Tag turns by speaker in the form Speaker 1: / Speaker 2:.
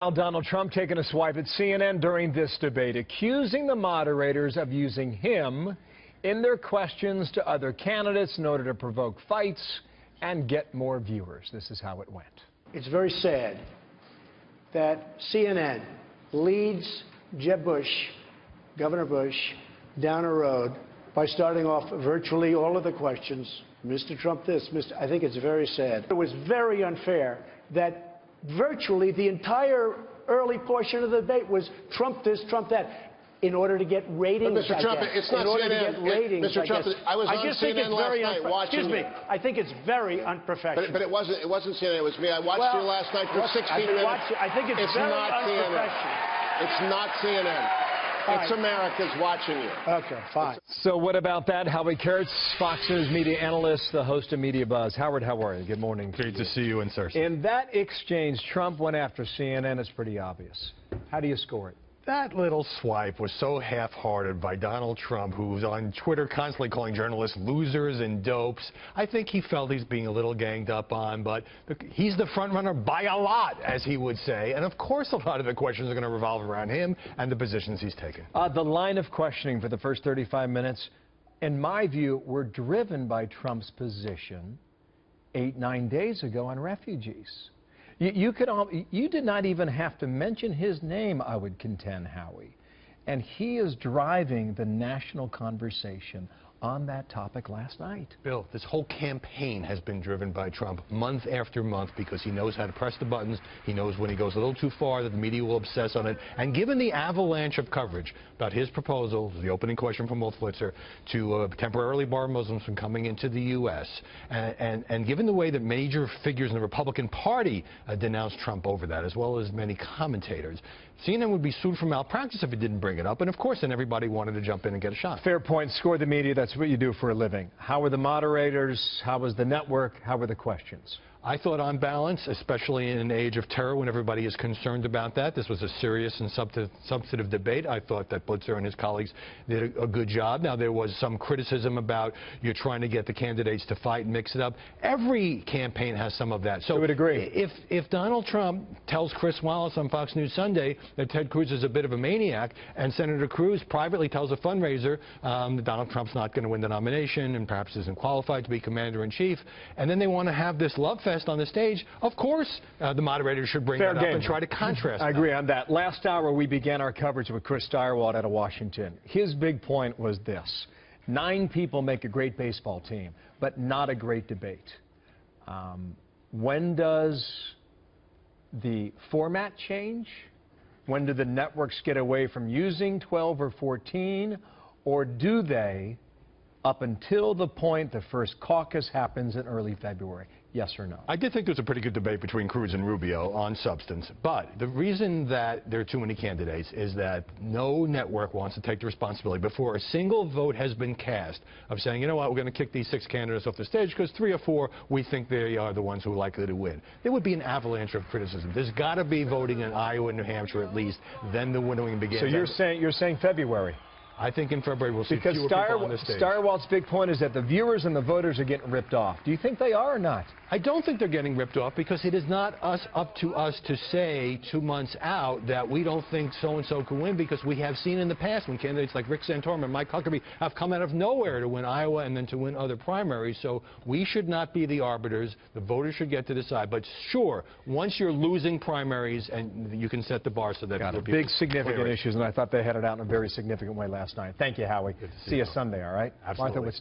Speaker 1: Now, Donald Trump taking a swipe at CNN during this debate, accusing the moderators of using him in their questions to other candidates in order to provoke fights and get more viewers. This is how it went.
Speaker 2: It's very sad that CNN leads Jeb Bush, Governor Bush, down a road by starting off virtually all of the questions. Mr. Trump this, I think it's very sad. It was very unfair that virtually the entire early portion of the debate was Trump this, Trump that, in order to get ratings.
Speaker 3: But Mr. Trump, it's not
Speaker 2: in order
Speaker 3: CNN.
Speaker 2: to get ratings,
Speaker 3: Mr. Trump, I was on CNN last night watching.
Speaker 2: Excuse me. I think it's very unprofessional.
Speaker 3: But it wasn't CNN. It was me. I watched you last night for 16 minutes.
Speaker 2: I think it's very
Speaker 3: not
Speaker 2: unprofessional.
Speaker 3: CNN. It's not CNN. It's America's watching you.
Speaker 2: Okay, fine.
Speaker 1: So what about that? Howie Kurtz, Fox News media analyst, the host of Mediabuzz. Howard, how are you? Good morning.
Speaker 4: Great to see you in Thursday.
Speaker 1: In that exchange, Trump went after CNN. It's pretty obvious. How do you score it?
Speaker 4: That little swipe was so half-hearted by Donald Trump, who's on Twitter constantly calling journalists losers and dopes. I think he felt he's being a little ganged up on, but he's the front runner by a lot, as he would say. And of course, a lot of the questions are going to revolve around him and the positions he's taken.
Speaker 1: The line of questioning for the first 35 minutes, in my view, were driven by Trump's position 8-9 days ago on refugees. You did not even have to mention his name, I would contend, Howie. And he is driving the national conversation on that topic last night.
Speaker 4: Bill, this whole campaign has been driven by Trump month after month because he knows how to press the buttons. He knows when he goes a little too far that the media will obsess on it. And given the avalanche of coverage about his proposal, the opening question from Wolf Blitzer, to temporarily bar Muslims from coming into the U.S., and given the way that major figures in the Republican Party denounced Trump over that, as well as many commentators, CNN would be sued for malpractice if he didn't bring it up. And of course, then everybody wanted to jump in and get a shot.
Speaker 1: Fair point. Score the media. That's what you do for a living. How were the moderators? How was the network? How were the questions?
Speaker 4: I thought on balance, especially in an age of terror when everybody is concerned about that, this was a serious and substantive debate. I thought that Blitzer and his colleagues did a good job. Now, there was some criticism about you're trying to get the candidates to fight and mix it up. Every campaign has some of that. So
Speaker 1: I would agree.
Speaker 4: If Donald Trump tells Chris Wallace on Fox News Sunday that Ted Cruz is a bit of a maniac, and Senator Cruz privately tells a fundraiser that Donald Trump's not going to win the nomination and perhaps isn't qualified to be commander-in-chief, and then they want to have this love fest on the stage, of course the moderator should bring that up and try to contrast.
Speaker 1: I agree on that. Last hour we began our coverage with Chris Stirewalt out of Washington. His big point was this: 9 people make a great baseball team, but not a great debate. When does the format change? When do the networks get away from using 12 or 14? Or do they, up until the point the first caucus happens in early February? Yes or no?
Speaker 4: I did think there was a pretty good debate between Cruz and Rubio on substance. But the reason that there are too many candidates is that no network wants to take the responsibility before a single vote has been cast of saying, you know what, we're going to kick these 6 candidates off the stage because 3 or 4 we think they are the ones who are likely to win. There would be an avalanche of criticism. There's got to be voting in Iowa and New Hampshire at least. Then the winnowing begins.
Speaker 1: So you're saying February?
Speaker 4: I think in February we'll see fewer people on the stage.
Speaker 1: Stirewalt's big point is that the viewers and the voters are getting ripped off. Do you think they are or not?
Speaker 4: I don't think they're getting ripped off because it is not up to us to say 2 months out that we don't think so-and-so can win, because we have seen in the past when candidates like Rick Santorum and Mike Huckabee have come out of nowhere to win Iowa and then to win other primaries. So we should not be the arbiters. The voters should get to decide. But sure, once you're losing primaries, and you can set the bar so that
Speaker 1: big significant issues, and I thought they had it out in a very significant way last night. Thank you, Howie.
Speaker 4: Good to
Speaker 1: see you Sunday, all right?
Speaker 4: Absolutely.
Speaker 1: Martha, what's next?